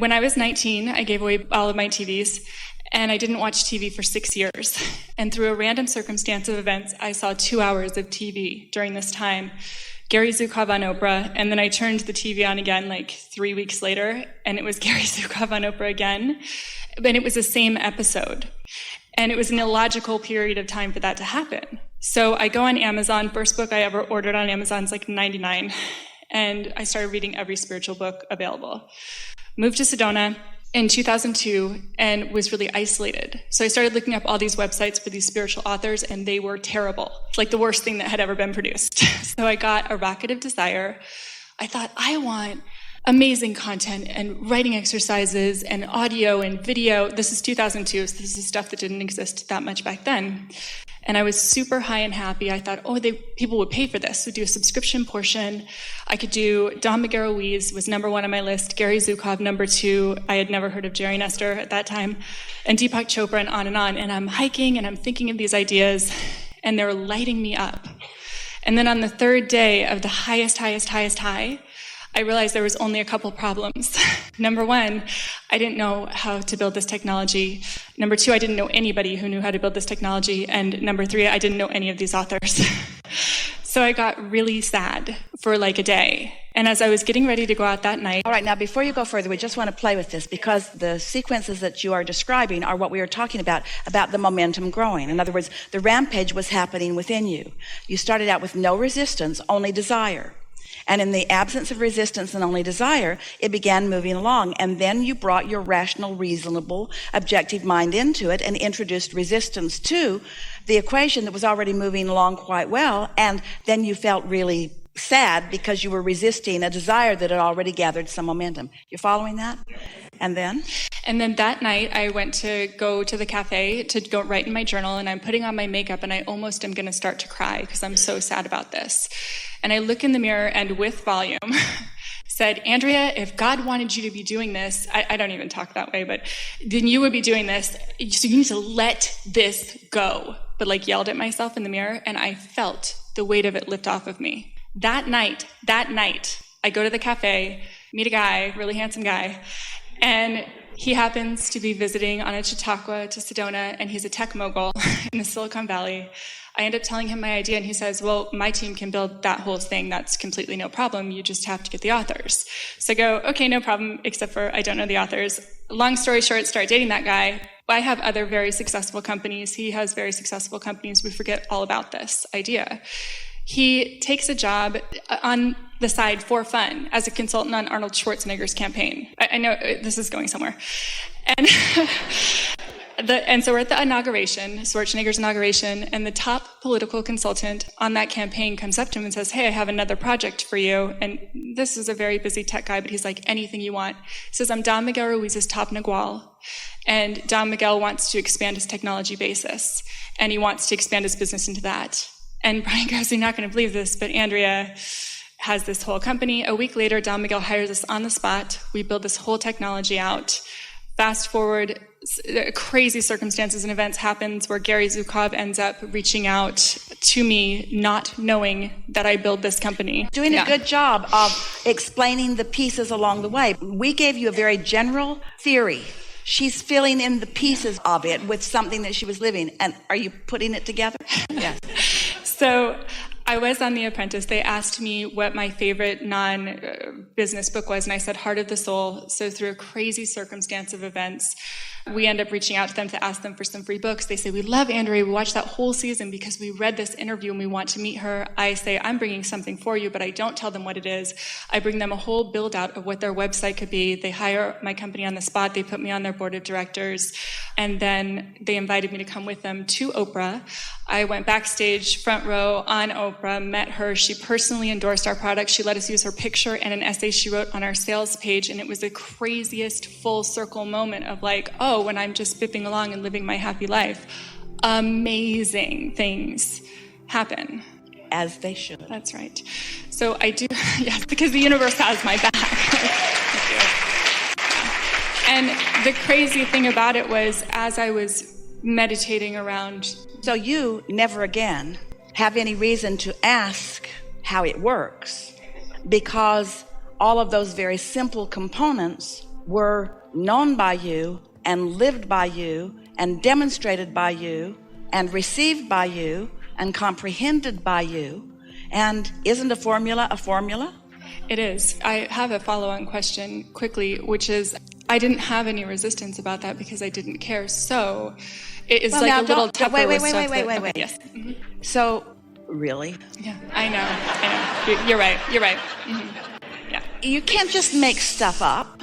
When I was 19, I gave away all of my TVs, and I didn't watch TV for 6 years. And through a random circumstance of events, I saw 2 hours of TV during this time. Gary Zukav on Oprah, and then I turned the TV on again like 3 weeks later, and it was Gary Zukav on Oprah again. And it was the same episode. And it was an illogical period of time for that to happen. So I go on Amazon. First book I ever ordered on Amazon is like $99. And I started reading every spiritual book available. Moved to Sedona in 2002 and was really isolated. So I started looking up all these websites for these spiritual authors, and they were terrible. It's like the worst thing that had ever been produced. So I got A Rocket of Desire. I thought, I want amazing content and writing exercises and audio and video. This is 2002, so this is stuff that didn't exist that much back then. And I was super high and happy. I thought, people would pay for this. So do a subscription portion. I could do Don Miguel Ruiz was number 1 on my list. Gary Zukav, number 2. I had never heard of Jerry Nestor at that time. And Deepak Chopra, and on and on. And I'm hiking and I'm thinking of these ideas, and they're lighting me up. And then on the third day of the highest high, I realized there was only a couple problems. Number 1, I didn't know how to build this technology. Number 2, I didn't know anybody who knew how to build this technology. And number 3, I didn't know any of these authors. So I got really sad for like a day. And as I was getting ready to go out that night... All right, now before you go further, we just want to play with this because the sequences that you are describing are what we are talking about the momentum growing. In other words, the rampage was happening within you. You started out with no resistance, only desire. And in the absence of resistance and only desire, it began moving along. And then you brought your rational, reasonable, objective mind into it and introduced resistance to the equation that was already moving along quite well. And then you felt really sad because you were resisting a desire that had already gathered some momentum. You're following that? And then? And then that night, I went to go to the cafe to go write in my journal, and I'm putting on my makeup, and I almost am going to start to cry because I'm so sad about this. And I look in the mirror, and with volume, said, Andrea, if God wanted you to be doing this, I don't even talk that way, but then you would be doing this, so you need to let this go. But like yelled at myself in the mirror, and I felt the weight of it lift off of me. That night, I go to the cafe, meet a guy, really handsome guy, and he happens to be visiting on a Chautauqua to Sedona, and he's a tech mogul in the Silicon Valley. I end up telling him my idea, and he says, well, my team can build that whole thing. That's completely no problem. You just have to get the authors. So I go, okay, no problem, except for I don't know the authors. Long story short, start dating that guy. I have other very successful companies. He has very successful companies. We forget all about this idea. He takes a job on the side for fun as a consultant on Arnold Schwarzenegger's campaign. I know this is going somewhere. And so we're at the inauguration, Schwarzenegger's inauguration, and the top political consultant on that campaign comes up to him and says, hey, I have another project for you. And this is a very busy tech guy, but he's like, anything you want. He says, I'm Don Miguel Ruiz's top Nagual. And Don Miguel wants to expand his technology basis. And he wants to expand his business into that. And Brian goes, you're not going to believe this, but Andrea has this whole company. A week later, Don Miguel hires us on the spot. We build this whole technology out. Fast forward, crazy circumstances and events happens where Gary Zukav ends up reaching out to me, not knowing that I build this company. Doing a good job of explaining the pieces along the way. We gave you a very general theory. She's filling in the pieces of it with something that she was living. And are you putting it together? Yes. So I was on The Apprentice. They asked me what my favorite non-business book was, and I said Heart of the Soul. So through a crazy circumstance of events, we end up reaching out to them to ask them for some free books. They say, we love Andrea. We watched that whole season because we read this interview and we want to meet her. I say, I'm bringing something for you, but I don't tell them what it is. I bring them a whole build out of what their website could be. They hire my company on the spot. They put me on their board of directors. And then they invited me to come with them to Oprah. I went backstage, front row on Oprah, met her. She personally endorsed our product. She let us use her picture and an essay she wrote on our sales page. And it was the craziest full circle moment of like, oh, when I'm just bipping along and living my happy life, amazing things happen. As they should. That's right. So I do, yes, because the universe has my back. And the crazy thing about it was, as I was meditating around. So you never again have any reason to ask how it works, because all of those very simple components were known by you and lived by you and demonstrated by you and received by you and comprehended by you. And isn't a formula a formula? It is. I have a follow-on question quickly, which is, I didn't have any resistance about that because I didn't care. So it is like a little tougher with stuff. Wait. Yes. Mm-hmm. So, really? Yeah, I know. You're right. Mm-hmm. Yeah. You can't just make stuff up.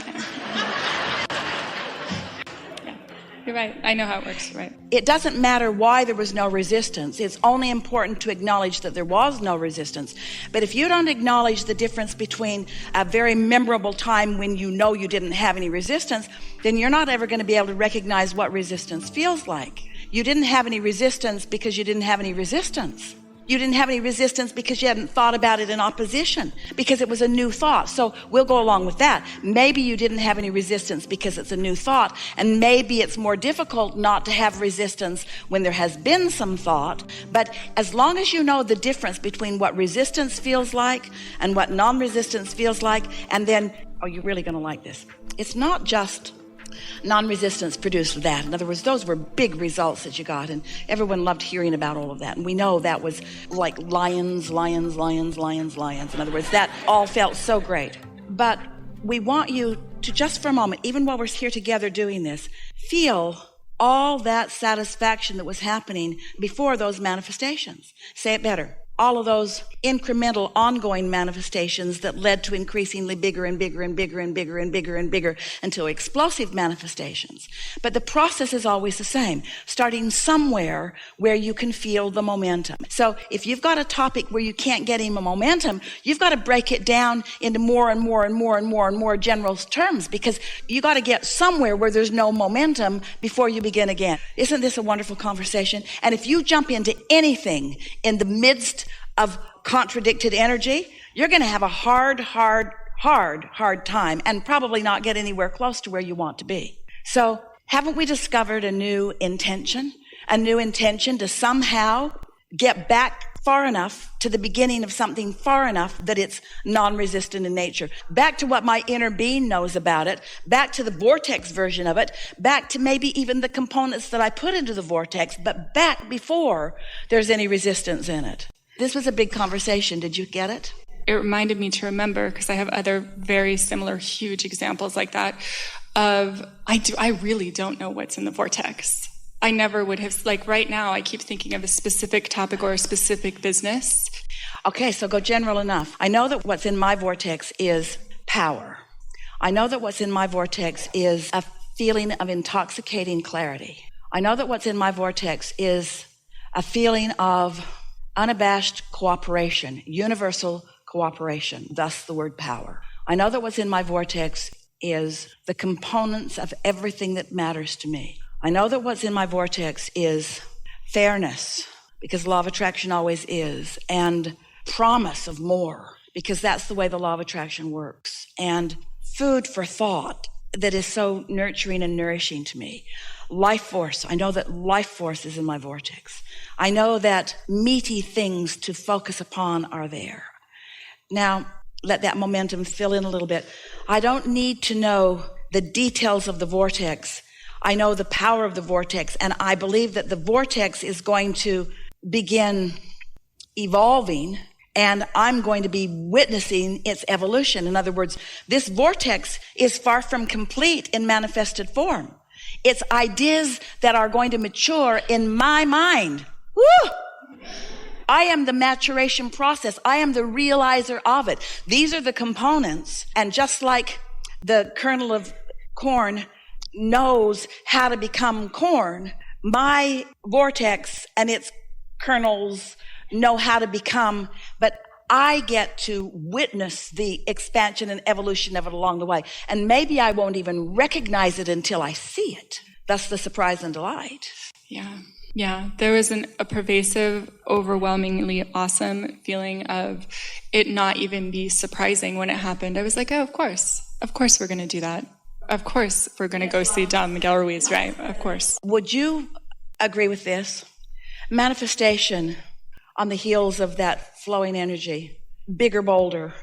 You're right. I know how it works. Right. It doesn't matter why there was no resistance. It's only important to acknowledge that there was no resistance. But if you don't acknowledge the difference between a very memorable time when you know you didn't have any resistance, then you're not ever going to be able to recognize what resistance feels like. You didn't have any resistance because you didn't have any resistance. You didn't have any resistance because you hadn't thought about it in opposition, because it was a new thought. So we'll go along with that. Maybe you didn't have any resistance because it's a new thought, and maybe it's more difficult not to have resistance when there has been some thought. But as long as you know the difference between what resistance feels like and what non-resistance feels like, and then, oh, you're really going to like this. It's not just non-resistance produced that. In other words, those were big results that you got, and everyone loved hearing about all of that. And we know that was like lions. In other words, that all felt so great. But we want you to, just for a moment, even while we're here together doing this, feel all that satisfaction that was happening before those manifestations. Say it better. All of those incremental ongoing manifestations that led to increasingly bigger and bigger and bigger and bigger and bigger and bigger until explosive manifestations. But the process is always the same, starting somewhere where you can feel the momentum. So if you've got a topic where you can't get any momentum, you've got to break it down into more and more general terms, because you got to get somewhere where there's no momentum before you begin again. Isn't this a wonderful conversation? And if you jump into anything in the midst of contradicted energy, you're going to have a hard time and probably not get anywhere close to where you want to be. So haven't we discovered a new intention to somehow get back far enough to the beginning of something, far enough that it's non-resistant in nature, back to what my inner being knows about it, back to the vortex version of it, back to maybe even the components that I put into the vortex, but back before there's any resistance in it. This was a big conversation. Did you get it? It reminded me to remember, because I have other very similar huge examples like that, of I really don't know what's in the vortex. I never would have, like right now, I keep thinking of a specific topic or a specific business. Okay, so go general enough. I know that what's in my vortex is power. I know that what's in my vortex is a feeling of intoxicating clarity. I know that what's in my vortex is a feeling of unabashed cooperation, universal cooperation, thus the word power. I know that what's in my vortex is the components of everything that matters to me. I know that what's in my vortex is fairness, because law of attraction always is, and promise of more, because that's the way the law of attraction works, and food for thought that is so nurturing and nourishing to me. Life force. I know that life force is in my vortex. I know that meaty things to focus upon are there. Now, let that momentum fill in a little bit. I don't need to know the details of the vortex. I know the power of the vortex, and I believe that the vortex is going to begin evolving, and I'm going to be witnessing its evolution. In other words, this vortex is far from complete in manifested form. It's ideas that are going to mature in my mind. Woo! I am the maturation process. I am the realizer of it. These are the components. And just like the kernel of corn knows how to become corn, my vortex and its kernels know how to become, but I get to witness the expansion and evolution of it along the way. And maybe I won't even recognize it until I see it. That's the surprise and delight. Yeah. There was a pervasive, overwhelmingly awesome feeling of it not even be surprising when it happened. I was like, oh, of course we're going to do that. Of course we're going to go see Don Miguel Ruiz, right? Of course. Would you agree with this? Manifestation on the heels of that flowing energy bigger, bolder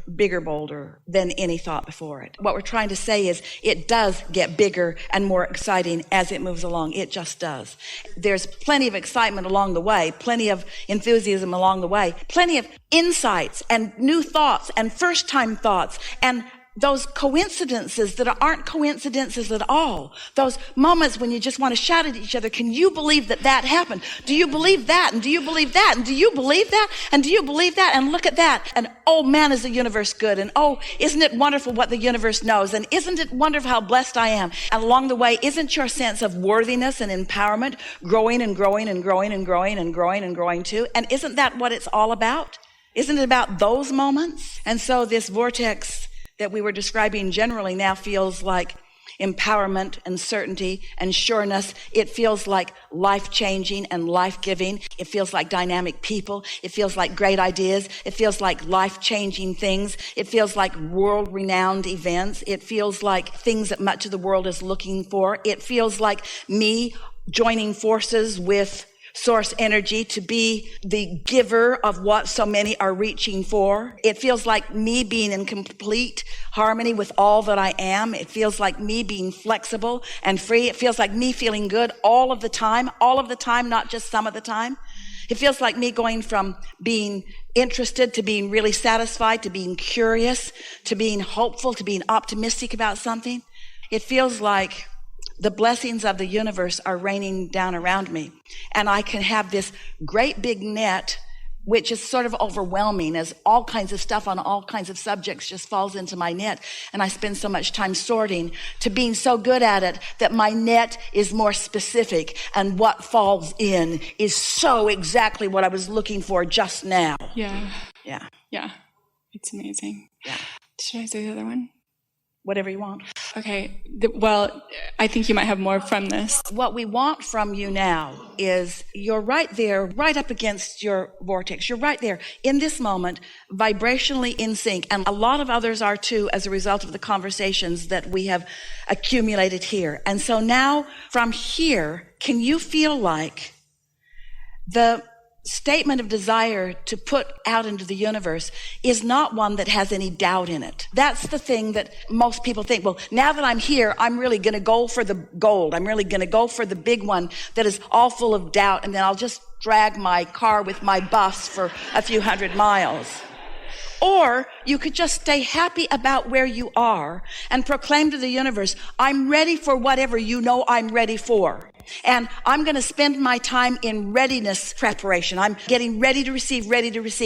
than any thought before it. What we're trying to say is it does get bigger and more exciting as it moves along. It just does. There's plenty of excitement along the way, plenty of enthusiasm along the way, plenty of insights and new thoughts and first-time thoughts and those coincidences that aren't coincidences at all. Those moments when you just want to shout at each other, can you believe that that happened? Do you believe that? And do you believe that? And do you believe that? And do you believe that? And look at that. And oh man, is the universe good. And oh, isn't it wonderful what the universe knows? And isn't it wonderful how blessed I am? And along the way, isn't your sense of worthiness and empowerment growing and growing and growing and growing and growing and growing too? And isn't that what it's all about? Isn't it about those moments? And so this vortex that we were describing generally now feels like empowerment and certainty and sureness. It feels like life-changing and life-giving. It feels like dynamic people. It feels like great ideas. It feels like life-changing things. It feels like world-renowned events. It feels like things that much of the world is looking for. It feels like me joining forces with source energy to be the giver of what so many are reaching for. It feels like me being in complete harmony with all that I am. It feels like me being flexible and free. It feels like me feeling good all of the time, not just some of the time. It feels like me going from being interested to being really satisfied, to being curious, to being hopeful, to being optimistic about something. It feels like the blessings of the universe are raining down around me. And I can have this great big net, which is sort of overwhelming as all kinds of stuff on all kinds of subjects just falls into my net. And I spend so much time sorting, to being so good at it that my net is more specific. And what falls in is so exactly what I was looking for just now. Yeah. Yeah. Yeah. It's amazing. Yeah. Should I say the other one? Whatever you want. Okay. Well, I think you might have more from this. What we want from you now is you're right there, right up against your vortex. You're right there in this moment, vibrationally in sync. And a lot of others are too, as a result of the conversations that we have accumulated here. And so now from here, can you feel like the statement of desire to put out into the universe is not one that has any doubt in it? That's the thing that most people think, well, now that I'm here, I'm really going to go for the gold. I'm really going to go for the big one that is all full of doubt, and then I'll just drag my car with my bus for a few hundred miles. Or you could just stay happy about where you are and proclaim to the universe, I'm ready for whatever you know I'm ready for. And I'm going to spend my time in readiness preparation. I'm getting ready to receive,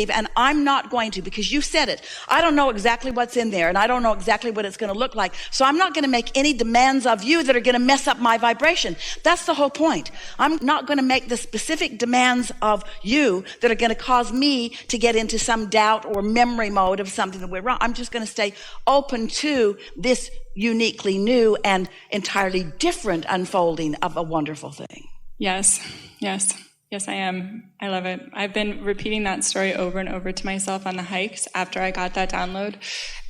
and I'm not going to, because you said it. I don't know exactly what's in there, and I don't know exactly what it's going to look like. So I'm not going to make any demands of you that are going to mess up my vibration. That's the whole point. I'm not going to make the specific demands of you that are going to cause me to get into some doubt or memory mode of something that went wrong. I'm just going to stay open to this uniquely new and entirely different unfolding of a wonderful thing. Yes, I am. I love it. I've been repeating that story over and over to myself on the hikes after I got that download.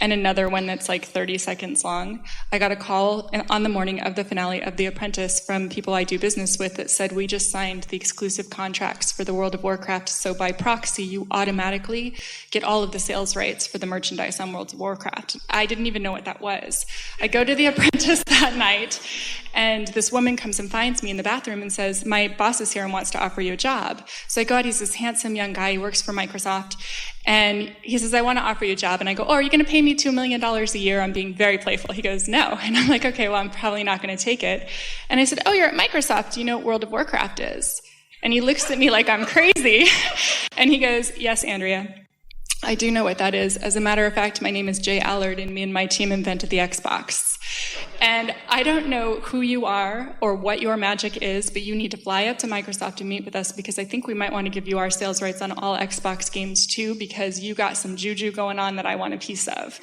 And another one that's like 30 seconds long. I got a call on the morning of the finale of The Apprentice from people I do business with that said, we just signed the exclusive contracts for the World of Warcraft, so by proxy, you automatically get all of the sales rights for the merchandise on World of Warcraft. I didn't even know what that was. I go to The Apprentice that night, and this woman comes and finds me in the bathroom and says, my boss is here and wants to offer you a job. So I go out, he's this handsome young guy, he works for Microsoft, and he says, I want to offer you a job. And I go, oh, are you going to pay me $2 million a year? I'm being very playful. He goes, no. And I'm like, okay, well, I'm probably not going to take it. And I said, oh, you're at Microsoft. Do you know what World of Warcraft is? And he looks at me like I'm crazy. And he goes, yes, Andrea, I do know what that is. As a matter of fact, my name is Jay Allard, and me and my team invented the Xbox. And I don't know who you are or what your magic is, but you need to fly up to Microsoft and meet with us, because I think we might want to give you our sales rights on all Xbox games too, because you got some juju going on that I want a piece of.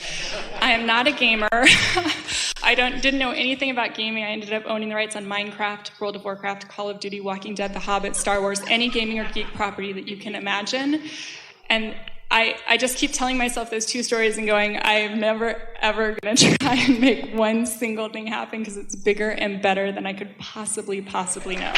I am not a gamer. I didn't know anything about gaming. I ended up owning the rights on Minecraft, World of Warcraft, Call of Duty, Walking Dead, The Hobbit, Star Wars, any gaming or geek property that you can imagine. And I just keep telling myself those two stories and going, I am never, ever going to try and make one single thing happen, because it's bigger and better than I could possibly know.